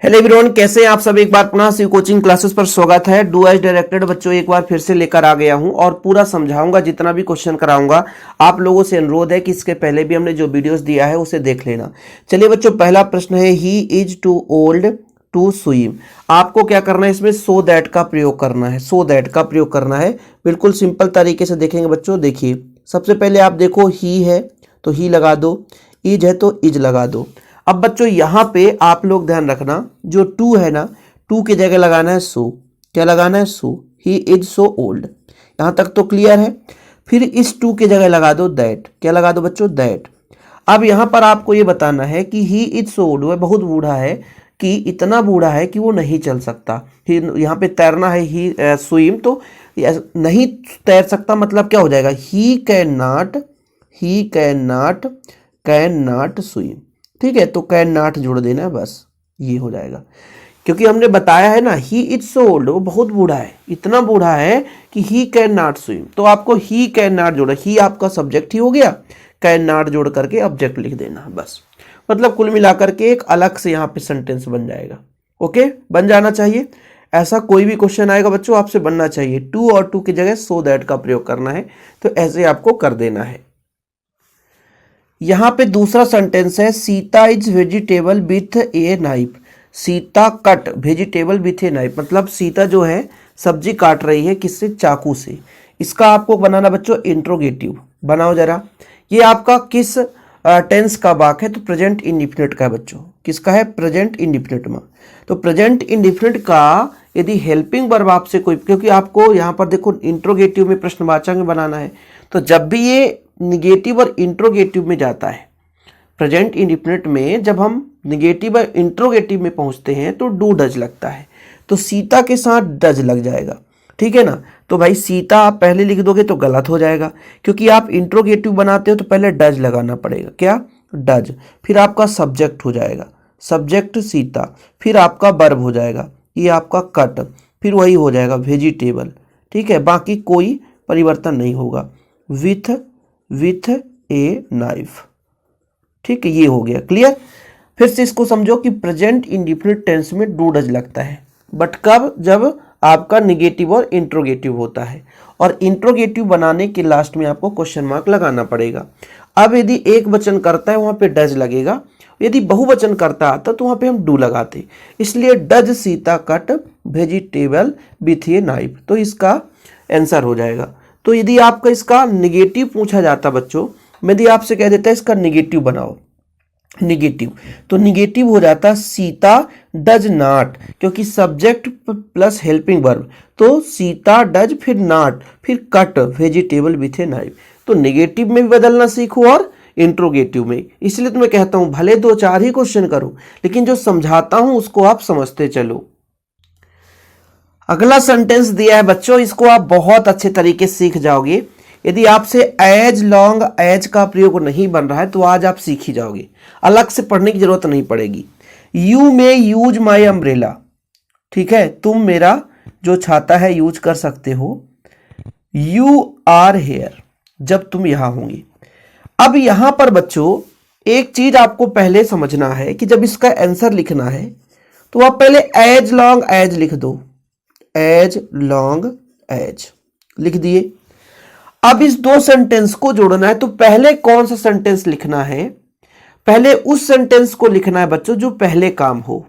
Hello everyone, कैसे हैं आप सब। एक बार पुनः शिव कोचिंग क्लासेस पर स्वागत है। डू एज डायरेक्टेड बच्चों एक बार फिर से लेकर आ गया हूं और पूरा समझाऊंगा, जितना भी क्वेश्चन कराऊंगा। आप लोगों से अनुरोध है कि इसके पहले भी हमने जो वीडियोस दिया है उसे देख लेना। चलिए बच्चों, पहला प्रश्न है he is too old to swim. आपको क्या करना है, इसमें सो दैट का प्रयोग करना है। सो दैट का प्रयोग करना है, बिल्कुल सिंपल तरीके से देखेंगे बच्चों। देखिए, सबसे पहले आप देखो ही है तो ही लगा दो, इज है तो इज लगा दो। अब बच्चों यहाँ पे आप लोग ध्यान रखना, जो टू है ना, टू की जगह लगाना है सो। क्या लगाना है? सो। He is so old. यहाँ तक तो क्लियर है। फिर इस टू की जगह लगा दो दैट। क्या लगा दो बच्चों? दैट। अब यहाँ पर आपको ये बताना है कि ही इज सो ओल्ड, वह बहुत बूढ़ा है, कि इतना बूढ़ा है कि वो नहीं चल सकता। यहाँ पे तैरना है, ही स्विम, तो नहीं तैर सकता मतलब क्या हो जाएगा? He can not, he can not swim. ठीक है, तो कैन नॉट जोड़ देना है, बस ये हो जाएगा। क्योंकि हमने बताया है ना, ही इज सो ओल्ड, वो बहुत बूढ़ा है, इतना बूढ़ा है कि ही कैन नॉट स्विम। तो आपको ही कैन नॉट जोड़ा, ही आपका सब्जेक्ट ही हो गया, कैन नॉट जोड़ करके ऑब्जेक्ट लिख देना बस। मतलब कुल मिलाकर के एक अलग से यहाँ पे सेंटेंस बन जाएगा। ओके, बन जाना चाहिए। ऐसा कोई भी क्वेश्चन आएगा बच्चों, आपसे बनना चाहिए। टू और टू की जगह सो दैट का प्रयोग करना है, तो ऐसे आपको कर देना है। यहां पे दूसरा सेंटेंस है, Sita is vegetable with a knife. Sita cut vegetable with a knife, मतलब सीता जो है सब्जी काट रही है, किससे? चाकू से। इसका आपको बनाना बच्चों इंट्रोगेटिव। बनाओ जरा। ये आपका किस टेंस का वाक्य है? तो प्रेजेंट इंडिफिनिट का है बच्चों। किसका है? प्रेजेंट इंडिफिनिट में। तो प्रेजेंट इंडिफिनिट का यदि हेल्पिंग वर्ब आपसे कोई, क्योंकि आपको यहाँ पर देखो इंट्रोगेटिव में प्रश्नवाचक में बनाना है, तो जब भी ये निगेटिव और इंट्रोगेटिव में जाता है, प्रेजेंट इंडिफिनिट में जब हम निगेटिव और इंट्रोगेटिव में पहुंचते हैं तो डू डज लगता है। तो सीता के साथ डज लग जाएगा, ठीक है ना। तो भाई सीता आप पहले लिख दोगे तो गलत हो जाएगा, क्योंकि आप इंट्रोगेटिव बनाते हो तो पहले डज लगाना पड़ेगा। क्या? डज। फिर आपका सब्जेक्ट हो जाएगा, सब्जेक्ट सीता। फिर आपका वर्ब हो जाएगा, ये आपका कट। फिर वही हो जाएगा वेजिटेबल। ठीक है, बाकी कोई परिवर्तन नहीं होगा। With a knife. ठीक है, ये हो गया क्लियर। फिर से इसको समझो कि प्रेजेंट इंडिफिनिट टेंस में डू डज लगता है, बट कब? जब आपका निगेटिव और इंट्रोगेटिव होता है, और इंट्रोगेटिव बनाने के लास्ट में आपको क्वेश्चन मार्क लगाना पड़ेगा। अब यदि एक वचन करता है वहां पे डज लगेगा, यदि बहुवचन करता आता तो वहां पे हम डू लगाते। इसलिए does Sita cut vegetable with a knife, तो इसका आंसर हो जाएगा। तो यदि आपका इसका निगेटिव पूछा जाता बच्चों, यदि आपसे कह देता है इसका निगेटिव बनाओ, निगेटिव, तो निगेटिव हो जाता सीता डज नॉट, क्योंकि सब्जेक्ट प्लस हेल्पिंग वर्ब, तो सीता डज फिर नॉट फिर cut vegetable with a knife. तो निगेटिव में भी बदलना सीखो और इंट्रोगेटिव में। इसलिए तो मैं कहता हूं भले दो चार ही क्वेश्चन करो, लेकिन जो समझाता हूं उसको आप समझते चलो। अगला सेंटेंस दिया है बच्चों, इसको आप बहुत अच्छे तरीके से सीख जाओगे। यदि आपसे एज लॉन्ग एज का प्रयोग नहीं बन रहा है तो आज आप सीख ही जाओगे, अलग से पढ़ने की जरूरत नहीं पड़ेगी। You may use my umbrella. ठीक है, तुम मेरा जो छाता है यूज कर सकते हो। यू आर हेयर, जब तुम यहां होंगी। अब यहां पर बच्चों एक चीज आपको पहले समझना है कि जब इसका आंसर लिखना है तो आप पहले एज लॉन्ग एज लिख दो। एज लॉन्ग एज लिख दिए। अब इस दो सेंटेंस को जोड़ना है, तो पहले कौन सा सेंटेंस लिखना है? पहले उस सेंटेंस को लिखना है बच्चों जो पहले काम हो।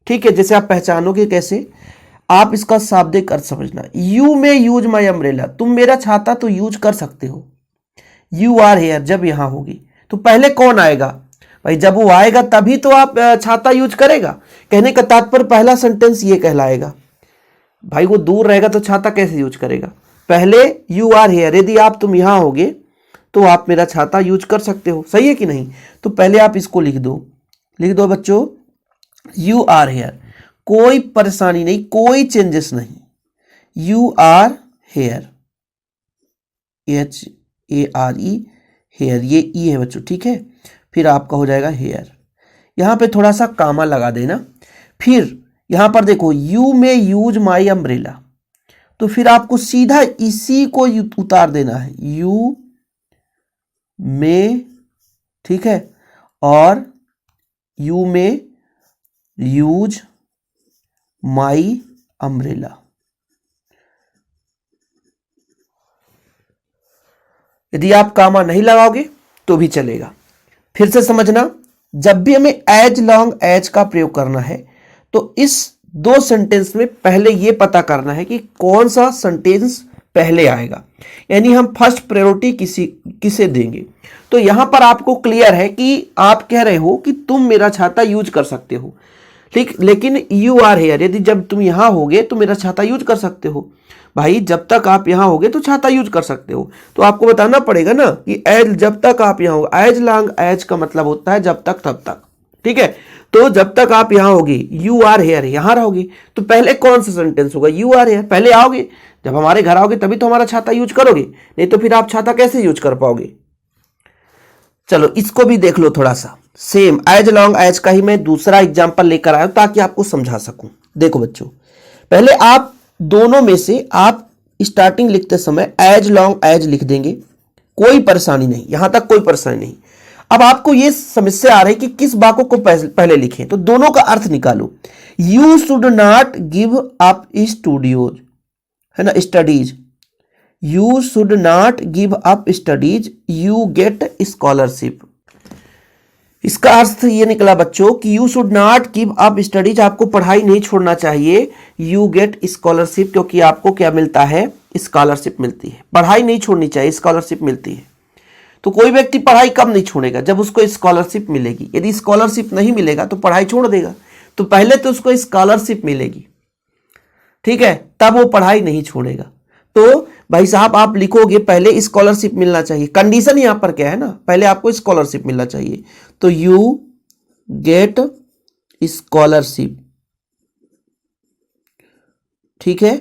ठीक है, जैसे आप पहचानोगे कैसे? आप इसका शाब्दिक अर्थ समझना। You may use my umbrella, तुम मेरा छाता तो यूज कर सकते हो। यू आर हेयर, जब यहां होगी, तो पहले कौन आएगा? भाई जब वो आएगा तभी तो आप छाता यूज करेगा। कहने का तात्पर्य पहला सेंटेंस ये कहलाएगा। भाई वो दूर रहेगा तो छाता कैसे यूज करेगा? पहले यू आर हेयर, यदि आप तुम यहां होगे तो आप मेरा छाता यूज कर सकते हो। सही है कि नहीं? तो पहले आप इसको लिख दो। लिख दो बच्चों, यू आर हेयर। कोई परेशानी नहीं, कोई चेंजेस नहीं। You are hare, HARE hare, ये ई है बच्चों। ठीक है, फिर आपका हो जाएगा हेयर। यहां पे थोड़ा सा कामा लगा देना। फिर यहां पर देखो, you may use my umbrella, तो फिर आपको सीधा इसी को उतार देना है, यू मे। ठीक है, और you may use my umbrella. यदि आप कामा नहीं लगाओगे तो भी चलेगा। फिर से समझना, जब भी हमें एज लॉन्ग एज का प्रयोग करना है तो इस दो सेंटेंस में पहले यह पता करना है कि कौन सा सेंटेंस पहले आएगा, यानी हम फर्स्ट प्रायोरिटी किसे देंगे। तो यहां पर आपको क्लियर है कि आप कह रहे हो कि तुम मेरा छाता यूज कर सकते हो, ठीक, लेकिन यू आर हेयर, यदि जब तुम यहां होगे तो मेरा छाता यूज कर सकते हो। भाई जब तक आप यहां होगे तो छाता यूज कर सकते हो, तो आपको बताना पड़ेगा ना कि एज जब तक आप यहां हो, एज लॉन्ग एज का मतलब होता है जब तक तब तक, ठीक है। तो जब तक आप यहां होगे, यू आर हेयर, यहां रहोगे, तो पहले कौन सा सेंटेंस होगा, यू आर हेयर, पहले आओगे, जब हमारे घर आओगे तभी तो हमारा छाता यूज करोगे, नहीं तो फिर आप छाता कैसे यूज कर पाओगे। चलो इसको भी देख लो थोड़ा सा, सेम एज लॉन्ग एज का ही मैं दूसरा एग्जांपल लेकर आया ताकि आपको समझा सकूं। देखो बच्चों, पहले आप दोनों में से आप स्टार्टिंग लिखते समय एज लॉन्ग एज लिख देंगे, कोई परेशानी नहीं, यहां तक कोई परेशानी नहीं। अब आपको यह समस्या आ रही कि किस वाक्य को पहले लिखें, तो दोनों का अर्थ निकालो। You should not give up studios, है ना, studies, you should not give up studies, you get scholarship. इसका अर्थ ये निकला बच्चों कि you should not give up studies, आपको पढ़ाई नहीं छोड़ना चाहिए, यू गेट स्कॉलरशिप, क्योंकि आपको क्या मिलता है, स्कॉलरशिप मिलती है। पढ़ाई नहीं छोड़नी चाहिए, स्कॉलरशिप मिलती है। तो कोई व्यक्ति पढ़ाई कब नहीं छोड़ेगा, जब उसको स्कॉलरशिप मिलेगी। यदि स्कॉलरशिप नहीं मिलेगा तो पढ़ाई छोड़ देगा, तो पहले तो उसको स्कॉलरशिप मिलेगी, ठीक है, तब वो पढ़ाई नहीं छोड़ेगा। तो भाई साहब आप लिखोगे पहले स्कॉलरशिप मिलना चाहिए, कंडीशन यहां पर क्या है ना, पहले आपको स्कॉलरशिप मिलना चाहिए, तो यू गेट स्कॉलरशिप, ठीक है।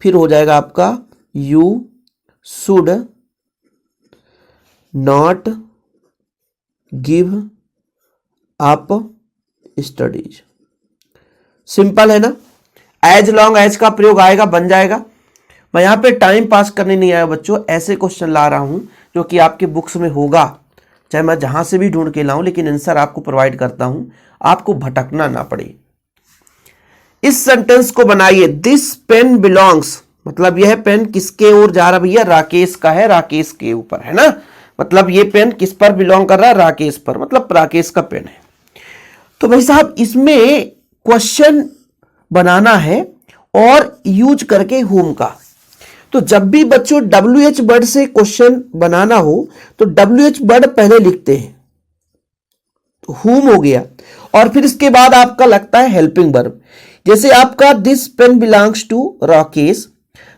फिर हो जाएगा आपका you should not give up studies. Simple है ना, एज लॉन्ग एज का प्रयोग आएगा, बन जाएगा। मैं यहां पे टाइम पास करने नहीं आया बच्चों, ऐसे क्वेश्चन ला रहा हूं जो कि आपके बुक्स में होगा, चाहे मैं जहां से भी ढूंढ के लाऊं, लेकिन आंसर आपको प्रोवाइड करता हूं, आपको भटकना ना पड़े। इस सेंटेंस को बनाइए, दिस पेन बिलोंग्स, मतलब यह पेन किसके ओर जा रहा भैया, राकेश का है, राकेश के ऊपर, है ना, मतलब यह पेन किस पर बिलोंग कर रहा है, राकेश पर, मतलब राकेश का पेन है। तो भाई साहब इसमें क्वेश्चन बनाना है और यूज करके होम का। तो जब भी बच्चों WH वर्ड से क्वेश्चन बनाना हो तो WH वर्ड पहले लिखते हैं, तो हुम हो गया, और फिर इसके बाद आपका लगता है हेल्पिंग वर्ब। जैसे आपका this pen belongs to Rakesh,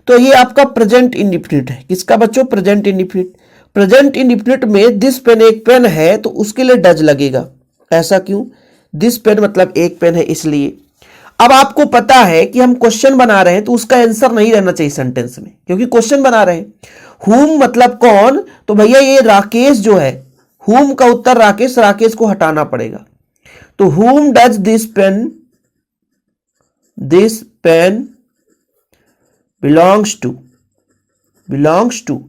तो ये आपका प्रेजेंट इंडिफिनिट है, किसका बच्चों, प्रेजेंट इंडिफिनिट। प्रेजेंट इंडिफिनिट में दिस पेन एक पेन है तो उसके लिए डज लगेगा, ऐसा क्यों, दिस पेन मतलब एक पेन है इसलिए। अब आपको पता है कि हम क्वेश्चन बना रहे हैं तो उसका आंसर नहीं रहना चाहिए सेंटेंस में, क्योंकि क्वेश्चन बना रहे हैं। हुम मतलब कौन, तो भैया ये राकेश जो है, हुम का उत्तर राकेश, राकेश को हटाना पड़ेगा। तो whom does this pen belongs to.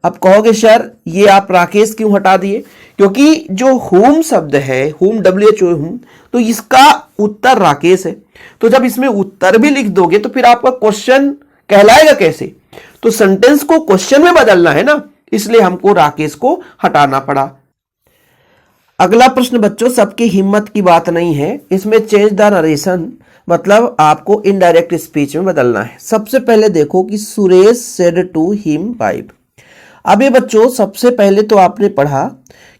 अब कहोगे सर ये आप राकेश क्यों हटा दिए, क्योंकि जो होम शब्द है, होम WHO होम, तो इसका उत्तर राकेश है। तो जब इसमें उत्तर भी लिख दोगे तो फिर आपका क्वेश्चन कहलाएगा कैसे, तो सेंटेंस को क्वेश्चन में बदलना है ना, इसलिए हमको राकेश को हटाना पड़ा। अगला प्रश्न बच्चों सबकी हिम्मत की बात नहीं है, इसमें चेंज द नरेशन, मतलब आपको इनडायरेक्ट स्पीच में बदलना है। सबसे पहले देखो कि Suresh said to him wife. अब ये बच्चों सबसे पहले तो आपने पढ़ा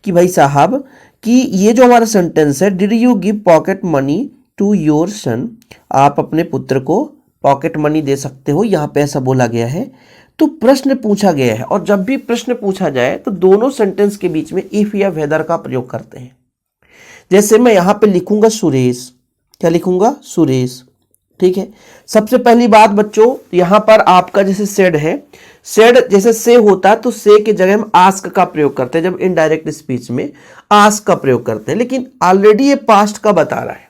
कि भाई साहब कि ये जो हमारा सेंटेंस है, did you give pocket money to your son, आप अपने पुत्र को पॉकेट मनी दे सकते हो, यहां पे ऐसा बोला गया है। तो प्रश्न पूछा गया है, और जब भी प्रश्न पूछा जाए तो दोनों सेंटेंस के बीच में इफ या वेदर का प्रयोग करते हैं। जैसे मैं यहां पे लिखूंगा सुरेश, क्या लिखूंगा, सुरेश, ठीक है। सबसे पहली बात बच्चों यहां पर आपका जैसे सेड है, सेड जैसे से होता है तो से के जगह हम आस्क का प्रयोग करते हैं, जब इनडायरेक्ट स्पीच में आस्क का प्रयोग करते हैं, लेकिन ऑलरेडी ये पास्ट का बता रहा है,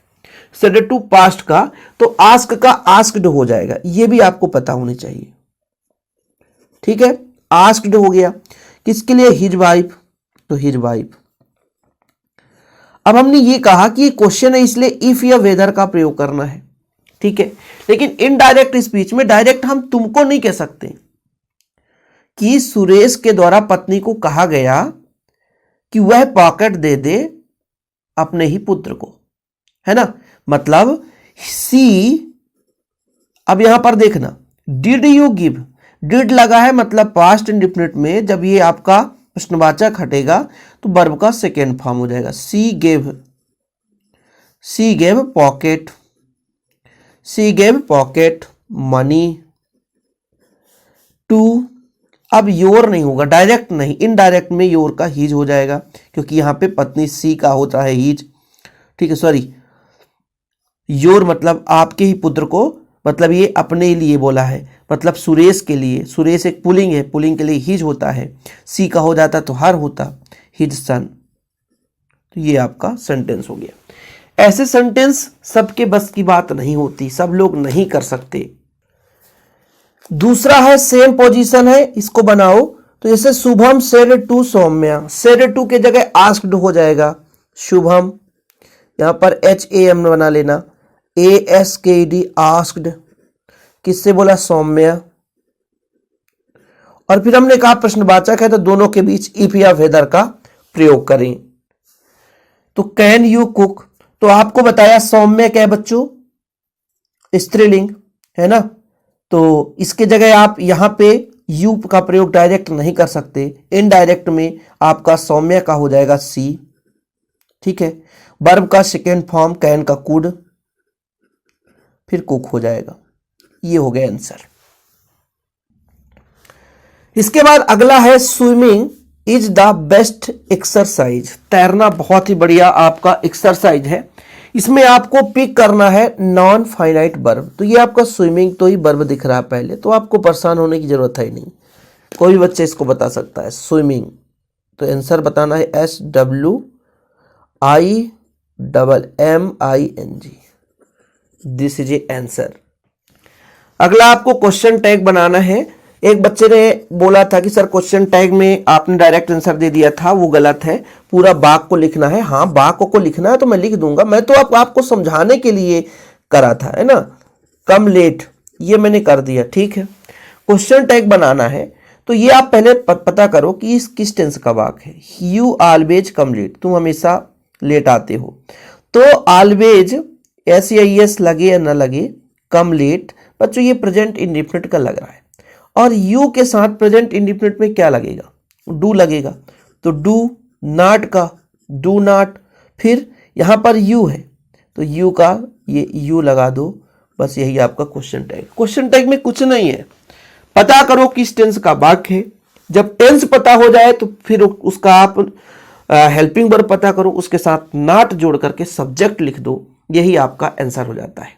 सेड टू पास्ट का, तो आस्क का आस्क्ड हो जाएगा, ये भी आपको पता होनी चाहिए, ठीक है। आस्क्ड हो गया, किसके लिए, हिज वाइफ, तो हिज वाइफ। अब हमने ये कहा कि ये क्वेश्चन है इसलिए इफ या वेदर का प्रयोग करना है, ठीक है। लेकिन इनडायरेक्ट स्पीच में डायरेक्ट हम तुमको नहीं कह सकते कि सुरेश के द्वारा पत्नी को कहा गया कि वह पॉकेट दे दे अपने ही पुत्र को, है ना। मतलब सी, अब यहां पर देखना, डिड यू गिव, डिड लगा है मतलब पास्ट इंडेफिनिट में जब ये आपका प्रश्नवाचक हटेगा तो वर्ब का सेकेंड फॉर्म हो जाएगा। She gave pocket, she gave pocket money to, अब योर नहीं होगा, डायरेक्ट नहीं, इनडायरेक्ट में योर का हीज हो जाएगा क्योंकि यहां पे पत्नी सी का होता है हीज, ठीक है। सॉरी, योर मतलब आपके ही पुत्र को, मतलब ये अपने लिए बोला है, मतलब सुरेश के लिए, सुरेश एक पुलिंग है, पुलिंग के लिए हिज होता है, सी का हो जाता तो हर होता, हिज सन। तो ये आपका सेंटेंस हो गया। ऐसे सेंटेंस सबके बस की बात नहीं होती, सब लोग नहीं कर सकते। दूसरा है सेम पोजीशन है, इसको बनाओ। तो जैसे Shubham said to Saumya, said to के जगह आस्क्ड हो जाएगा शुभम, यहां पर HAM बना लेना, ASKED आस्क्ड, किससे बोला, सौम्या। और फिर हमने कहा प्रश्नवाचक है तो दोनों के बीच इफ या वेदर का प्रयोग करें। तो कैन यू कुक, तो आपको बताया सौम्य क्या है बच्चों, स्त्रीलिंग है ना, तो इसके जगह आप यहां पे यू का प्रयोग डायरेक्ट नहीं कर सकते, इनडायरेक्ट में आपका सौम्य का हो जाएगा सी, ठीक है। वर्ब का सेकेंड फॉर्म कैन का कुड, फिर कुक हो जाएगा। ये हो गया आंसर। इसके बाद अगला है swimming is the best exercise, तैरना बहुत ही बढ़िया आपका एक्सरसाइज है। इसमें आपको पिक करना है नॉन फाइनाइट वर्ब। तो ये आपका स्विमिंग तो ही वर्ब दिख रहा है पहले, तो आपको परेशान होने की जरूरत है नहीं, कोई भी बच्चे इसको बता सकता है स्विमिंग। तो आंसर बताना है SWIMMING, this is A answer. अगला आपको क्वेश्चन टैग बनाना है। एक बच्चे ने बोला था कि सर क्वेश्चन टैग में आपने डायरेक्ट आंसर दे दिया था, वो गलत है, पूरा वाक्य को लिखना है। हाँ, वाक्य को लिखना है तो मैं लिख दूंगा, मैं तो आपको समझाने के लिए करा था, है ना। कम लेट ये मैंने कर दिया, ठीक है। क्वेश्चन टैग बनाना है तो ये आप पहले पता करो कि इस किस टेंस का वाक्य है। यू ऑलवेज कम लेट, तुम हमेशा लेट आते हो। तो ऑलवेज एस या एस लगे या ना लगे, कम लेट बच्चों ये प्रेजेंट इंडेफिनिट का लग रहा है, और यू के साथ प्रेजेंट इंडेफिनिट में क्या लगेगा, डू लगेगा। तो डू नॉट का डू नॉट, फिर यहां पर यू है तो यू का ये यू लगा दो, बस यही आपका क्वेश्चन टैग। क्वेश्चन टैग में कुछ नहीं है, पता करो किस टेंस का वाक्य है। जब टेंस पता हो जाए तो फिर उसका आप हेल्पिंग वर्ब पता करो, उसके साथ नॉट जोड़ करके सब्जेक्ट लिख दो, यही आपका आंसर हो जाता है।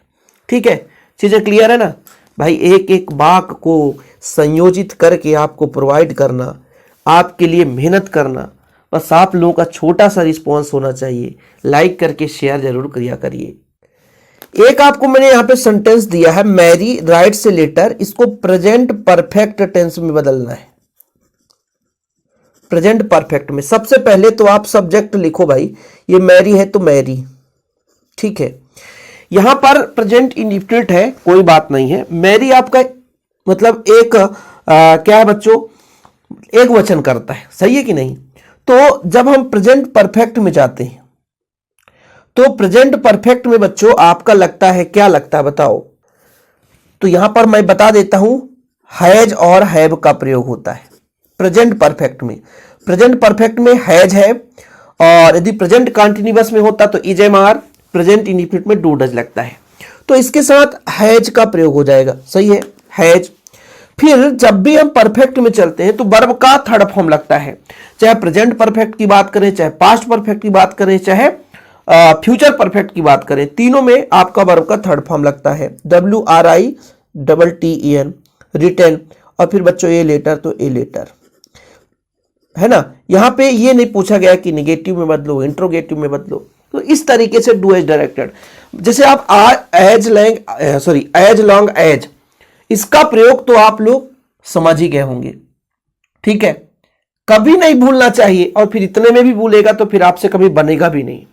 ठीक है, चीजें क्लियर है ना भाई। एक एक वाक्य को संयोजित करके आपको प्रोवाइड करना, आपके लिए मेहनत करना, बस आप लोगों का छोटा सा रिस्पॉन्स होना चाहिए। लाइक करके शेयर जरूर किया करिए। एक आपको मैंने यहां पे सेंटेंस दिया है, मैरी राइट्स ए लेटर, इसको प्रेजेंट परफेक्ट टेंस में बदलना है। प्रेजेंट परफेक्ट में सबसे पहले तो आप सब्जेक्ट लिखो भाई, ये मैरी है तो मैरी, ठीक है। यहां पर प्रेजेंट इंडेफिनिट है, कोई बात नहीं है। मैरी आपका मतलब एक क्या है बच्चों, एक वचन करता है, सही है कि नहीं। तो जब हम प्रेजेंट परफेक्ट में जाते हैं तो प्रेजेंट परफेक्ट में बच्चों आपका लगता है, क्या लगता है बताओ। तो यहां पर मैं बता देता हूं, हैज और हैव का प्रयोग होता है प्रेजेंट परफेक्ट में। प्रेजेंट परफेक्ट में हैज है, और यदि प्रेजेंट कंटिन्यूअस में होता तो is am are, present indefinite में डू डज लगता है। तो इसके साथ हैज का प्रयोग हो जाएगा, सही है, हैज। फिर जब भी हम परफेक्ट में चलते हैं तो वर्ब का थर्ड फॉर्म लगता है, चाहे प्रेजेंट परफेक्ट की बात करें, चाहे पास्ट परफेक्ट की बात करें, चाहे फ्यूचर परफेक्ट की बात करें, तीनों में आपका वर्ब का थर्ड फॉर्म लगता है। WRITTEN, written. और फिर बच्चों ए लेटर तो ए लेटर, है ना। यहां पे ये नहीं पूछा गया कि निगेटिव में बदलो, इंट्रोगेटिव में बदलो। तो इस तरीके से डू एज डायरेक्टेड, जैसे आप एज लॉन्ग एज, इसका प्रयोग तो आप लोग समझ ही गए होंगे, ठीक है। कभी नहीं भूलना चाहिए, और फिर इतने में भी भूलेगा तो फिर आपसे कभी बनेगा भी नहीं।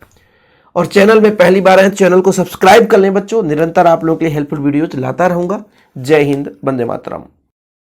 और चैनल में पहली बार आए चैनल को सब्सक्राइब कर लें बच्चों। निरंतर आप लोगों के लिए हेल्पफुल वीडियोज लाता रहूंगा। जय हिंद, वंदे मातरम।